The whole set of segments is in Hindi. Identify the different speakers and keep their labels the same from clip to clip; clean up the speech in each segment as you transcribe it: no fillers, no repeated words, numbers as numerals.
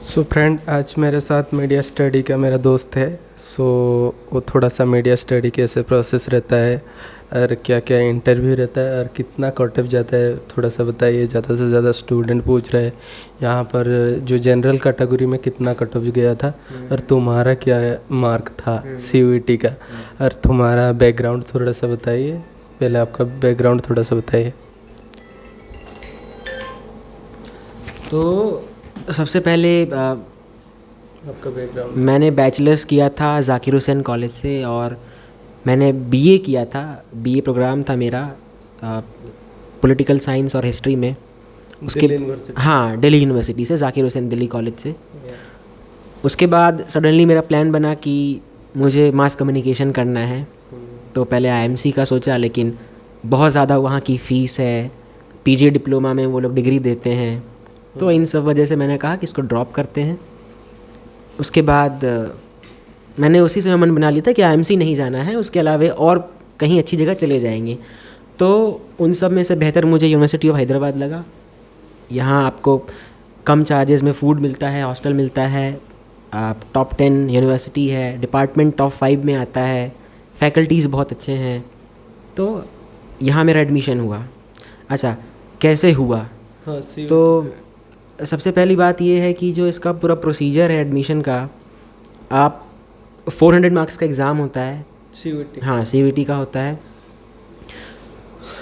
Speaker 1: सो फ्रेंड, आज मेरे साथ मीडिया स्टडी का मेरा दोस्त है। वो थोड़ा सा मीडिया स्टडी कैसे प्रोसेस रहता है और क्या क्या इंटरव्यू रहता है और कितना कट ऑफ जाता है, थोड़ा सा बताइए। ज़्यादा से ज़्यादा स्टूडेंट पूछ रहे हैं यहाँ पर जो जनरल कैटेगरी में कितना कट ऑफ गया था और तुम्हारा क्या मार्क था CUET का, और तुम्हारा बैकग्राउंड थोड़ा सा बताइए। पहले आपका बैकग्राउंड थोड़ा सा बताइए।
Speaker 2: तो सबसे पहले
Speaker 1: आपका बैकग्राउंड।
Speaker 2: मैंने बैचलर्स किया था ज़ाकिर हुसैन कॉलेज से और मैंने बीए किया था। बीए प्रोग्राम था मेरा पॉलिटिकल साइंस और हिस्ट्री में। उसके हाँ, दिल्ली यूनिवर्सिटी से, ज़ाकिर हुसैन दिल्ली कॉलेज से। उसके बाद सडनली मेरा प्लान बना कि मुझे मास कम्युनिकेशन करना है। तो पहले IMC का सोचा, लेकिन बहुत ज़्यादा वहाँ की फ़ीस है। PG डिप्लोमा में वो लोग डिग्री देते हैं, तो इन सब वजह से मैंने कहा कि इसको ड्रॉप करते हैं। उसके बाद मैंने उसी समय मन बना लिया था कि IMC नहीं जाना है, उसके अलावा और कहीं अच्छी जगह चले जाएंगे। तो उन सब में से बेहतर मुझे यूनिवर्सिटी ऑफ हैदराबाद लगा। यहाँ आपको कम चार्जेस में फ़ूड मिलता है, हॉस्टल मिलता है, आप टॉप 10 यूनिवर्सिटी है, डिपार्टमेंट टॉप 5 में आता है, फैकल्टीज़ बहुत अच्छे हैं। तो यहाँ मेरा एडमिशन हुआ। अच्छा, कैसे हुआ?
Speaker 1: हाँ,
Speaker 2: तो सबसे पहली बात ये है कि जो इसका पूरा प्रोसीजर है एडमिशन का, आप 400 मार्क्स का एग्ज़ाम होता है।
Speaker 1: CUET।
Speaker 2: हाँ, CUET का होता है।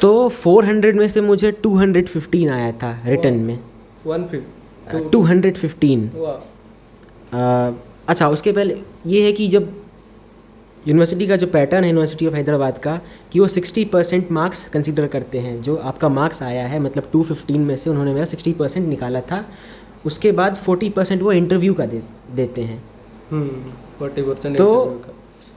Speaker 2: तो 400 में से मुझे 215 आया था रिटन में। 215। अच्छा, उसके पहले ये है कि जब यूनिवर्सिटी का जो पैटर्न है यूनिवर्सिटी ऑफ हैदराबाद का, कि वो 60% मार्क्स कंसीडर करते हैं। जो आपका मार्क्स आया है, मतलब 215 में से उन्होंने मेरा 60% निकाला था। उसके बाद 40% वो इंटरव्यू का देते हैं।
Speaker 1: 40%
Speaker 2: तो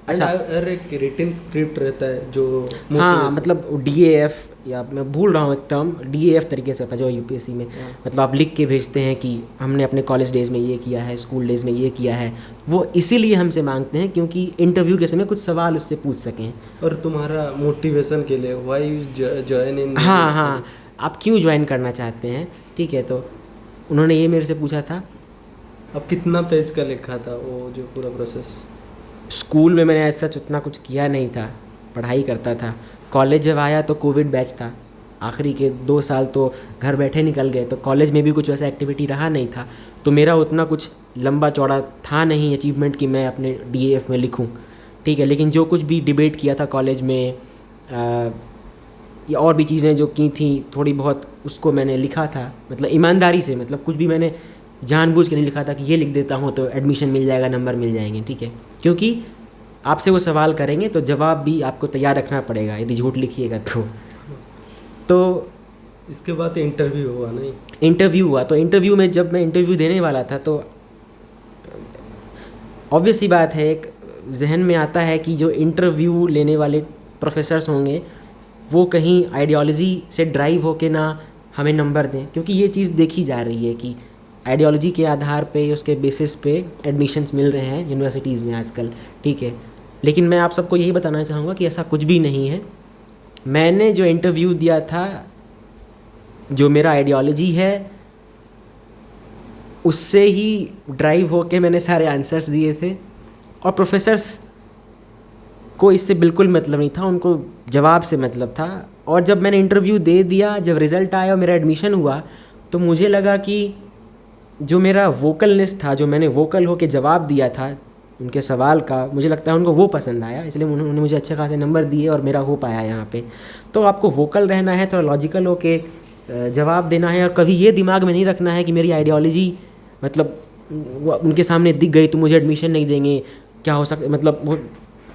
Speaker 1: अच्छा, और एक रिटन स्क्रिप्ट रहता है जो
Speaker 2: हाँ, मतलब DAF, या मैं भूल रहा हूँ एक टर्म, DAF तरीके से होता है जो UPSC में। मतलब आप लिख के भेजते हैं कि हमने अपने कॉलेज डेज़ में ये किया है, स्कूल डेज़ में ये किया है। वो इसीलिए हमसे मांगते हैं क्योंकि इंटरव्यू के समय कुछ सवाल उससे पूछ सकें।
Speaker 1: और तुम्हारा मोटिवेशन के लिए व्हाई यू जॉइन इन।
Speaker 2: हाँ, आप क्यों ज्वाइन करना चाहते हैं, ठीक है। तो उन्होंने ये मेरे से पूछा था।
Speaker 1: अब कितना पेज का लिखा था वो जो पूरा प्रोसेस?
Speaker 2: स्कूल में मैंने ऐसा उतना कुछ किया नहीं था, पढ़ाई करता था। कॉलेज जब आया तो कोविड बैच था, आखिरी के 2 साल तो घर बैठे निकल गए। तो कॉलेज में भी कुछ वैसा एक्टिविटी रहा नहीं था, तो मेरा उतना कुछ लंबा चौड़ा था नहीं अचीवमेंट कि मैं अपने DAF में लिखूं, ठीक है। लेकिन जो कुछ भी डिबेट किया था कॉलेज में या और भी चीज़ें जो की थी थोड़ी बहुत, उसको मैंने लिखा था। मतलब ईमानदारी से, मतलब कुछ भी मैंने जानबूझ के नहीं लिखा था कि ये लिख देता हूँ तो एडमिशन मिल जाएगा, नंबर मिल जाएंगे, ठीक है। क्योंकि आपसे वो सवाल करेंगे तो जवाब भी आपको तैयार रखना पड़ेगा यदि झूठ लिखिएगा तो
Speaker 1: इसके बाद इंटरव्यू हुआ नहीं?
Speaker 2: इंटरव्यू हुआ। तो इंटरव्यू में जब मैं इंटरव्यू देने वाला था तो ऑब्वियस सी बात है, एक जहन में आता है कि जो इंटरव्यू लेने वाले प्रोफेसर्स होंगे वो कहीं आइडियोलॉजी से ड्राइव होके ना हमें नंबर दें, क्योंकि ये चीज़ देखी जा रही है कि आइडियोलॉजी के आधार पे, उसके बेसिस पे एडमिशन्स मिल रहे हैं यूनिवर्सिटीज़ में आजकल, ठीक है। लेकिन मैं आप सबको यही बताना चाहूँगा कि ऐसा कुछ भी नहीं है। मैंने जो इंटरव्यू दिया था, जो मेरा आइडियोलॉजी है उससे ही ड्राइव होके मैंने सारे आंसर्स दिए थे। और प्रोफेसर्स को इससे बिल्कुल मतलब नहीं था, उनको जवाब से मतलब था। और जब मैंने इंटरव्यू दे दिया, जब रिज़ल्ट आया और मेरा एडमिशन हुआ, तो मुझे लगा कि जो मेरा वोकलनेस था, जो मैंने वोकल होके जवाब दिया था उनके सवाल का, मुझे लगता है उनको वो पसंद आया, इसलिए उन्होंने मुझे अच्छे खासे नंबर दिए और मेरा हो पाया यहाँ पे। तो आपको वोकल रहना है, थोड़ा लॉजिकल होके जवाब देना है, और कभी ये दिमाग में नहीं रखना है कि मेरी आइडियोलॉजी मतलब उनके सामने दिख गई तो मुझे एडमिशन नहीं देंगे। क्या हो सकता, मतलब वो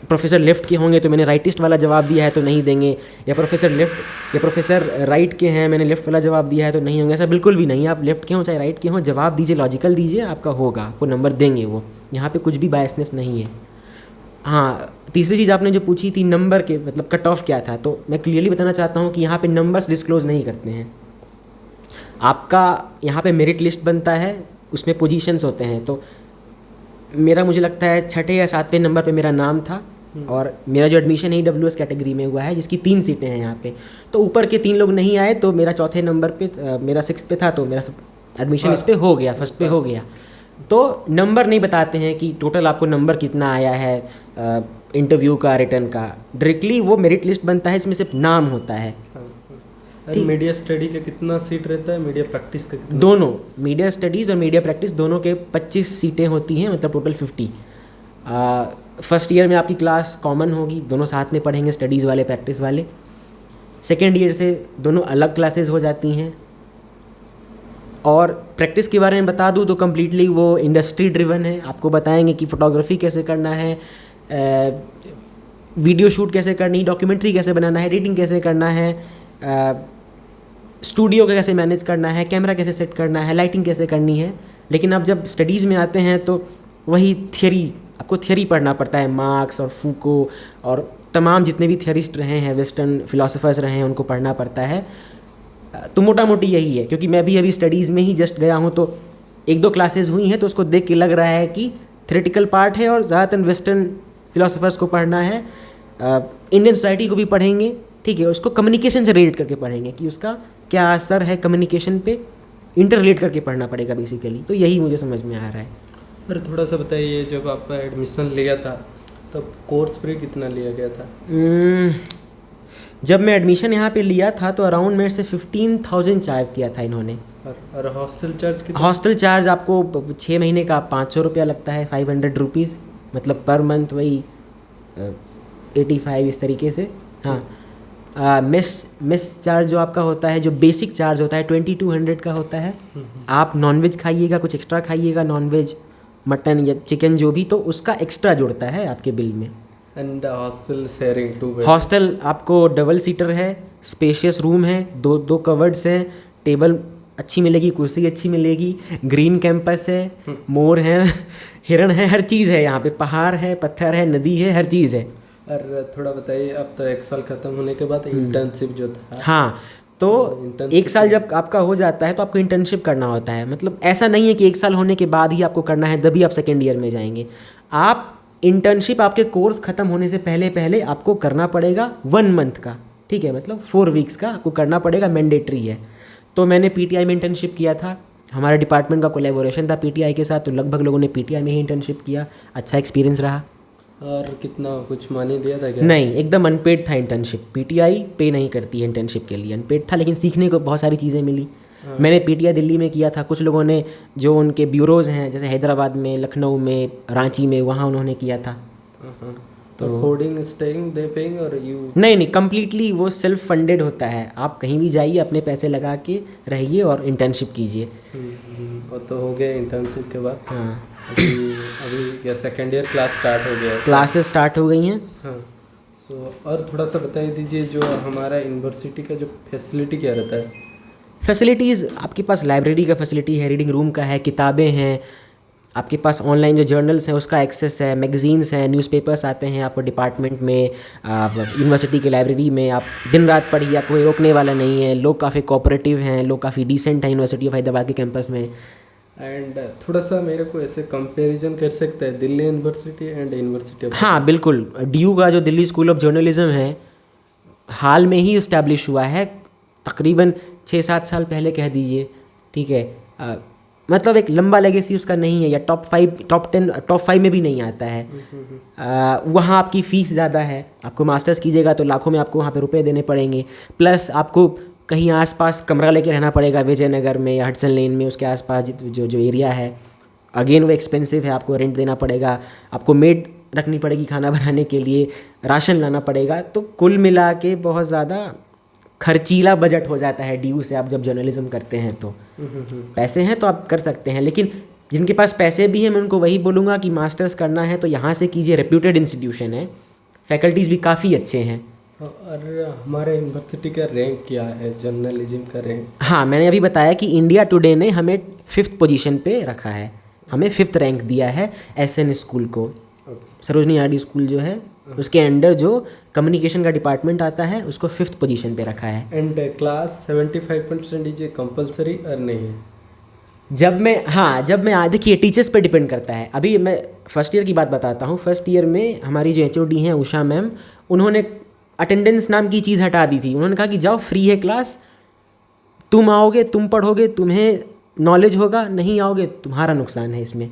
Speaker 2: प्रोफेसर लेफ़्ट के होंगे तो मैंने राइटिस्ट वाला जवाब दिया है तो नहीं देंगे, या प्रोफेसर राइट के हैं, मैंने लेफ़्ट वाला जवाब दिया है तो नहीं होंगे। ऐसा बिल्कुल भी नहीं है। आप लेफ़्ट के हों चाहे राइट के हों, जवाब दीजिए, लॉजिकल दीजिए, आपका होगा, आपको नंबर देंगे वो। यहाँ पे कुछ भी बायसनेस नहीं है। हाँ, तीसरी चीज़ आपने जो पूछी थी नंबर के, मतलब कट ऑफ क्या था, तो मैं क्लियरली बताना चाहता हूँ कि यहाँ पे नंबर्स डिस्क्लोज़ नहीं करते हैं। आपका यहाँ पे मेरिट लिस्ट बनता है, उसमें पोजीशंस होते हैं। तो मेरा मुझे लगता है 6 या 7वें नंबर पे मेरा नाम था, और मेरा जो एडमिशन है EWS कैटेगरी में हुआ है, जिसकी 3 सीटें हैं यहाँ पे। तो ऊपर के 3 लोग नहीं आए, तो मेरा 4थे नंबर पे, मेरा 6th पे था, तो मेरा एडमिशन इस पे हो गया, फर्स्ट पे हो गया। तो नंबर नहीं बताते हैं कि टोटल आपको नंबर कितना आया है इंटरव्यू का, रिटर्न का। डायरेक्टली वो मेरिट लिस्ट बनता है, इसमें सिर्फ नाम होता है।
Speaker 1: और मीडिया स्टडी का कितना सीट रहता है, मीडिया प्रैक्टिस का कितना?
Speaker 2: दोनों, मीडिया स्टडीज़ और मीडिया प्रैक्टिस दोनों के 25 सीटें होती हैं, मतलब टोटल 50। फर्स्ट ईयर में आपकी क्लास कॉमन होगी, दोनों साथ में पढ़ेंगे, स्टडीज़ वाले प्रैक्टिस वाले। सेकेंड ईयर से दोनों अलग क्लासेस हो जाती हैं। और प्रैक्टिस के बारे में बता दूँ तो कम्प्लीटली वो इंडस्ट्री ड्रिवन है। आपको बताएंगे कि फ़ोटोग्राफी कैसे करना है, वीडियो शूट कैसे करनी है, डॉक्यूमेंट्री कैसे बनाना है, एडिटिंग कैसे करना है, स्टूडियो का कैसे मैनेज करना है, कैमरा कैसे सेट करना है, लाइटिंग कैसे करनी है। लेकिन अब जब स्टडीज़ में आते हैं तो वही थियरी, आपको थियरी पढ़ना पड़ता है। मार्क्स और फूको और तमाम जितने भी थियरिस्ट रहे हैं, वेस्टर्न फिलोसोफर्स रहे हैं, उनको पढ़ना पड़ता है। तो मोटा मोटी यही है। क्योंकि मैं भी अभी स्टडीज़ में ही जस्ट गया हूँ, तो एक दो क्लासेस हुई हैं, तो उसको देख के लग रहा है कि थ्योरेटिकल पार्ट है और ज़्यादातर वेस्टर्न फिलोसोफर्स को पढ़ना है। इंडियन सोसाइटी को भी पढ़ेंगे, ठीक है, उसको कम्युनिकेशन से रिलेट करके पढ़ेंगे कि उसका क्या असर है कम्युनिकेशन पे, इंटर रिलेट करके पढ़ना पड़ेगा बेसिकली। तो यही मुझे समझ में आ रहा है।
Speaker 1: और थोड़ा सा बताइए, जब आपका एडमिशन लिया था तब कोर्स फी कितना लिया गया था?
Speaker 2: जब मैं एडमिशन यहाँ पे लिया था तो अराउंड मेरे से 15,000 चार्ज किया था इन्होंने।
Speaker 1: और हॉस्टल चार्ज कितना?
Speaker 2: हॉस्टल चार्ज आपको 6 महीने का 500 रुपया लगता है, 500 रुपीज़, मतलब पर मंथ वही 85 इस तरीके से। हाँ, मेस चार्ज जो आपका होता है, जो बेसिक चार्ज होता है 2200 का होता है। आप नॉनवेज खाइएगा, कुछ एक्स्ट्रा खाइएगा, नॉनवेज मटन या चिकन जो भी, तो उसका एक्स्ट्रा जुड़ता है आपके बिल में।
Speaker 1: And hostel sharing 2 bed?
Speaker 2: Hostel आपको डबल सीटर है, स्पेशियस रूम है, दो कवर्ड्स हैं, टेबल अच्छी मिलेगी, कुर्सी अच्छी मिलेगी, ग्रीन कैंपस है, मोर है, हिरण है, हर चीज़ है यहाँ पे, पहाड़ है, पत्थर है, नदी है, हर चीज़ है।
Speaker 1: और थोड़ा बताइए, अब तो 1 साल ख़त्म होने के बाद इंटर्नशिप जो था।
Speaker 2: हाँ, तो 1 साल जब आपका हो जाता है तो आपको इंटर्नशिप करना होता है। मतलब ऐसा नहीं है कि 1 साल होने के बाद ही आपको करना है तभी आप सेकेंड ईयर में जाएंगे। आप इंटर्नशिप आपके कोर्स ख़त्म होने से पहले पहले आपको करना पड़ेगा 1 मंथ का, ठीक है, मतलब 4 वीक्स का आपको करना पड़ेगा, मैंडेटरी है। तो मैंने पीटीआई में इंटर्नशिप किया था, हमारे डिपार्टमेंट का कोलैबोरेशन था पीटीआई के साथ, तो लगभग लोगों ने पीटीआई में ही इंटर्नशिप किया। अच्छा एक्सपीरियंस रहा।
Speaker 1: और कितना कुछ मानी दिया था क्या?
Speaker 2: नहीं, एकदम अनपेड था इंटर्नशिप। पीटीआई पे नहीं करती है इंटर्नशिप के लिए, अनपेड था, लेकिन सीखने को बहुत सारी चीज़ें मिली। मैंने पीटीआई दिल्ली में किया था, कुछ लोगों ने जो उनके ब्यूरोज़ हैं जैसे हैदराबाद में, लखनऊ में, रांची में, वहाँ उन्होंने किया था।
Speaker 1: तो फूडिंग स्टेइंग दे पेइंग और यू?
Speaker 2: नहीं, कम्प्लीटली वो सेल्फ फंडेड होता है। आप कहीं भी जाइए, अपने पैसे लगा के रहिए और इंटर्नशिप कीजिए।
Speaker 1: वो तो हो गया इंटर्नशिप के बाद।
Speaker 2: हाँ,
Speaker 1: अभी क्या सेकेंड ईयर क्लास स्टार्ट हो गया है?
Speaker 2: क्लासेस स्टार्ट हो गई हैं।
Speaker 1: हाँ, सो और थोड़ा सा बता दीजिए, जो हमारा यूनिवर्सिटी का जो फैसिलिटी क्या रहता है?
Speaker 2: फैसिलिटीज़ आपके पास लाइब्रेरी का फैसिलिटी है, रीडिंग रूम का है, किताबें हैं, आपके पास ऑनलाइन जो जर्नल्स हैं उसका एक्सेस है, मैगजीन्स हैं, न्यूज़पेपर्स आते हैं आपको डिपार्टमेंट में, आप यूनिवर्सिटी की लाइब्रेरी में आप दिन रात पढ़िए, आपको कोई रोकने वाला नहीं है। लोग काफ़ी कोऑपरेटिव हैं, लोग काफ़ी डिसेंट हैं यूनिवर्सिटी ऑफ हैदराबाद के कैंपस में।
Speaker 1: एंड थोड़ा सा मेरे को ऐसे कंपैरिजन कर सकता है Delhi university and university of?
Speaker 2: हाँ बिल्कुल, DU का जो दिल्ली स्कूल ऑफ जर्नलिज्म है, हाल में ही इस्टेब्लिश हुआ है, तकरीबन 6-7 साल पहले कह दीजिए, ठीक है। मतलब एक लंबा लेगेसी उसका नहीं है, या टॉप 10 टॉप 5 में भी नहीं आता है। वहाँ आपकी फ़ीस ज़्यादा है, आपको मास्टर्स कीजिएगा तो लाखों में आपको वहाँ पे रुपए देने पड़ेंगे, प्लस आपको कहीं आसपास कमरा लेके रहना पड़ेगा, विजयनगर में या हडसन लेन में, उसके आसपास जो एरिया है, अगेन वो एक्सपेंसिव है, आपको रेंट देना पड़ेगा, आपको मेड रखनी पड़ेगी खाना बनाने के लिए, राशन लाना पड़ेगा। तो कुल मिला के बहुत ज़्यादा खर्चीला बजट हो जाता है DU से। आप जब जर्नलिज्म करते हैं तो पैसे हैं तो आप कर सकते हैं, लेकिन जिनके पास पैसे भी हैं मैं उनको वही बोलूँगा कि मास्टर्स करना है तो यहाँ से कीजिए, रेप्यूटेड इंस्टीट्यूशन है, फैकल्टीज़ भी काफ़ी अच्छे हैं।
Speaker 1: और हमारे यूनिवर्सिटी का रैंक क्या है, जर्नलिज्म का रैंक?
Speaker 2: हाँ, मैंने अभी बताया कि इंडिया टुडे ने हमें 5th पोजीशन पे रखा है, हमें 5th रैंक दिया है SN स्कूल को। सरोजनी RD स्कूल जो है उसके अंडर जो कम्युनिकेशन का डिपार्टमेंट आता है उसको 5th पोजीशन पे रखा है।
Speaker 1: एंड क्लास 75% कंपलसरी और नहीं है?
Speaker 2: जब मैं देखिए टीचर्स पे डिपेंड करता है। अभी मैं फर्स्ट ईयर की बात बताता हूँ। फर्स्ट ईयर में हमारी जो HOD हैं उषा मैम, उन्होंने अटेंडेंस नाम की चीज़ हटा दी थी। उन्होंने कहा कि जाओ फ्री है क्लास, तुम आओगे, तुम पढ़ोगे, तुम्हें नॉलेज होगा, नहीं आओगे तुम्हारा नुकसान है इसमें।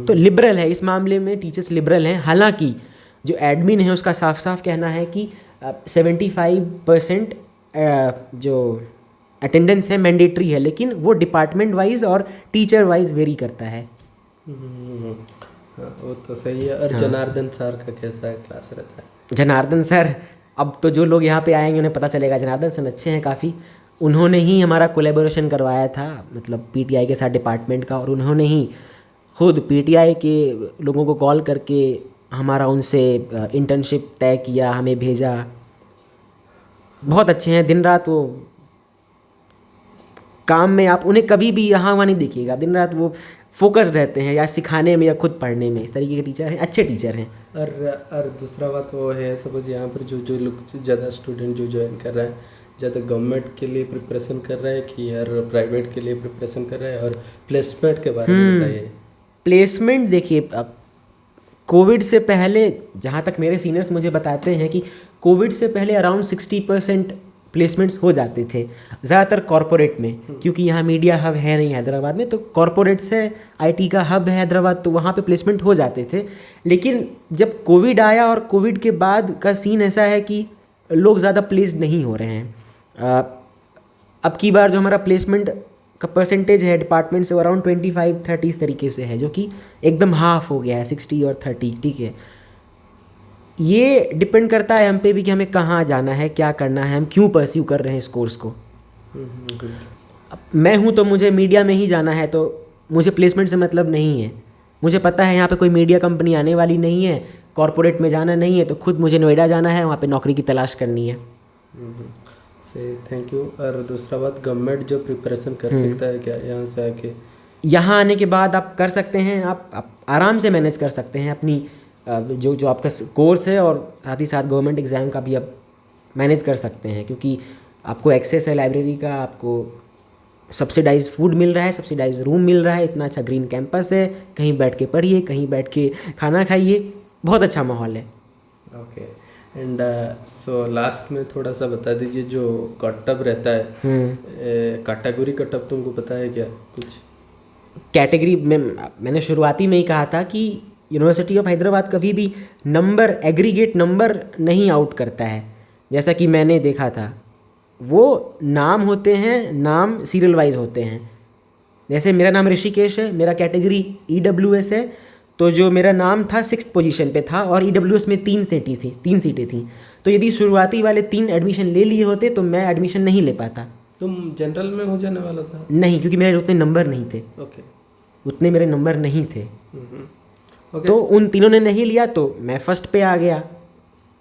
Speaker 2: तो लिबरल है इस मामले में, टीचर्स लिबरल हैं। हालांकि जो एडमिन है उसका साफ साफ कहना है कि 75% जो अटेंडेंस है मैंडेटरी है, लेकिन वो डिपार्टमेंट वाइज और टीचर वाइज वेरी करता है।
Speaker 1: हाँ, वो तो सही है। और जनार्दन सर का कैसा है क्लास रहता है?
Speaker 2: जनार्दन सर, अब तो जो लोग यहाँ पे आएंगे उन्हें पता चलेगा, जनार्दन सर अच्छे हैं काफ़ी। उन्होंने ही हमारा कोलेबोरेशन करवाया था, मतलब पीटीआई के साथ डिपार्टमेंट का, और उन्होंने ही खुद पीटीआई के लोगों को कॉल करके हमारा उनसे इंटर्नशिप तय किया, हमें भेजा। बहुत अच्छे हैं, दिन रात वो काम में, आप उन्हें कभी भी यहाँ वहाँ नहीं देखिएगा, दिन रात वो फोकस्ड रहते हैं, या सिखाने में या खुद पढ़ने में। इस तरीके के टीचर हैं, अच्छे टीचर हैं।
Speaker 1: और दूसरा बात वो है, सपोज यहाँ पर जो लोग ज़्यादा स्टूडेंट जो ज्वाइन कर रहे हैं, ज़्यादा गवर्नमेंट के लिए प्रिपरेशन कर रहा है कि यार प्राइवेट के लिए प्रिपरेशन कर रहा है? और प्लेसमेंट के बारे में बताइए।
Speaker 2: प्लेसमेंट देखिए, कोविड से पहले, जहाँ तक मेरे सीनियर्स मुझे बताते हैं कि कोविड से पहले अराउंड 60% प्लेसमेंट्स हो जाते थे, ज़्यादातर कॉरपोरेट में, क्योंकि यहाँ मीडिया हब है नहीं हैदराबाद में, तो कॉरपोरेट्स है, आईटी का हब है हैदराबाद, तो वहाँ पे प्लेसमेंट हो जाते थे। लेकिन जब कोविड आया और कोविड के बाद का सीन ऐसा है कि लोग ज़्यादा प्लेस्ड नहीं हो रहे हैं। अब की बार जो हमारा प्लेसमेंट का परसेंटेज है डिपार्टमेंट से, वो अराउंड 25-30 इस तरीके से है, जो कि एकदम हाफ हो गया है, 60 और 30। ठीक है, ये डिपेंड करता है हम पे भी कि हमें कहाँ जाना है, क्या करना है, हम क्यों परस्यू कर रहे हैं इस कोर्स को। अब मैं हूँ तो मुझे मीडिया में ही जाना है, तो मुझे प्लेसमेंट से मतलब नहीं है। मुझे पता है यहाँ पे कोई मीडिया कंपनी आने वाली नहीं है, कॉरपोरेट में जाना नहीं है, तो खुद मुझे नोएडा जाना है, वहाँ पे नौकरी की तलाश करनी है।
Speaker 1: से थैंक यू। और दूसरा बात, गवर्नमेंट जो प्रिपरेशन कर सकता है क्या यहाँ से आके?
Speaker 2: यहाँ आने के बाद आप कर सकते हैं, आप आराम से मैनेज कर सकते हैं अपनी जो आपका कोर्स है, और साथ ही साथ गवर्नमेंट एग्ज़ाम का भी आप मैनेज कर सकते हैं, क्योंकि आपको एक्सेस है लाइब्रेरी का, आपको सब्सिडाइज फूड मिल रहा है, सब्सिडाइज रूम मिल रहा है, इतना अच्छा ग्रीन कैंपस है, कहीं बैठ के पढ़िए, कहीं बैठ के खाना खाइए, बहुत अच्छा माहौल है।
Speaker 1: ओके। एंड सो लास्ट में थोड़ा सा बता दीजिए, जो कटअप रहता है, कैटेगरी कटअप तुमको पता है क्या कुछ?
Speaker 2: कैटेगरी में मैंने शुरुआती में ही कहा था कि यूनिवर्सिटी ऑफ हैदराबाद कभी भी नंबर, एग्रीगेट नंबर नहीं आउट करता है। जैसा कि मैंने देखा था, वो नाम होते हैं, नाम सीरियल वाइज होते हैं। जैसे मेरा नाम ऋषिकेश है, मेरा कैटेगरी EWS है, तो जो मेरा नाम था 6th पोजीशन पे था, और EWS में 3 सीटें थी। तो यदि शुरुआती वाले 3 एडमिशन ले लिए होते तो मैं एडमिशन नहीं ले पाता।
Speaker 1: तुम जनरल में हो जाने वाला था?
Speaker 2: नहीं, क्योंकि मेरे उतने नंबर नहीं थे।
Speaker 1: ओके।
Speaker 2: उतने मेरे नंबर नहीं थे।
Speaker 1: ओके।
Speaker 2: तो उन तीनों ने नहीं लिया, तो मैं फर्स्ट पे आ गया।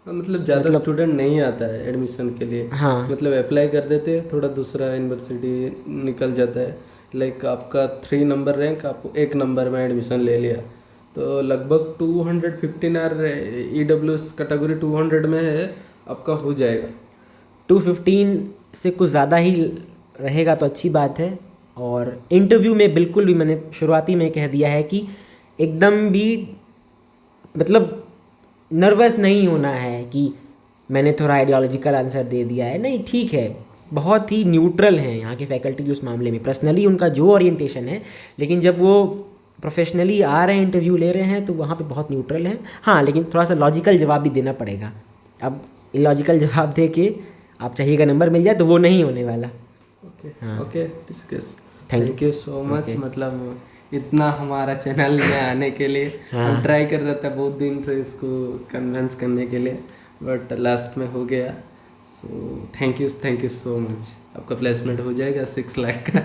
Speaker 1: मतलब ज़्यादा स्टूडेंट नहीं आता है एडमिशन के लिए।
Speaker 2: हाँ,
Speaker 1: मतलब अप्लाई कर देते हैं, थोड़ा दूसरा यूनिवर्सिटी निकल जाता है। लाइक आपका 3 नंबर रैंक, आपको 1 नंबर में एडमिशन ले लिया, तो लगभग 215 और EWS कैटेगरी 200 में है, आपका हो जाएगा।
Speaker 2: 215 से कुछ ज़्यादा ही रहेगा तो अच्छी बात है। और इंटरव्यू में बिल्कुल भी, मैंने शुरुआती में कह दिया है कि एकदम भी मतलब नर्वस नहीं होना है कि मैंने थोड़ा आइडियोलॉजिकल आंसर दे दिया है। नहीं, ठीक है, बहुत ही न्यूट्रल हैं यहाँ के फैकल्टी उस मामले में। पर्सनली उनका जो ओरिएंटेशन है, लेकिन जब वो प्रोफेशनली आ रहे हैं, इंटरव्यू ले रहे हैं, तो वहाँ पे बहुत न्यूट्रल हैं। हाँ, लेकिन थोड़ा सा लॉजिकल जवाब भी देना पड़ेगा। अब इलॉजिकल जवाब दे के आप चाहिएगा नंबर मिल जाए, तो वो नहीं होने वाला।
Speaker 1: Okay, discuss.
Speaker 2: Thank
Speaker 1: you so much. मतलब इतना हमारा चैनल में आने के लिए हम ट्राई कर रहे थे बहुत दिन से इसको कन्विंस करने के लिए, बट लास्ट में हो गया। So thank you so much. आपका प्लेसमेंट हो जाएगा 6 लाख का।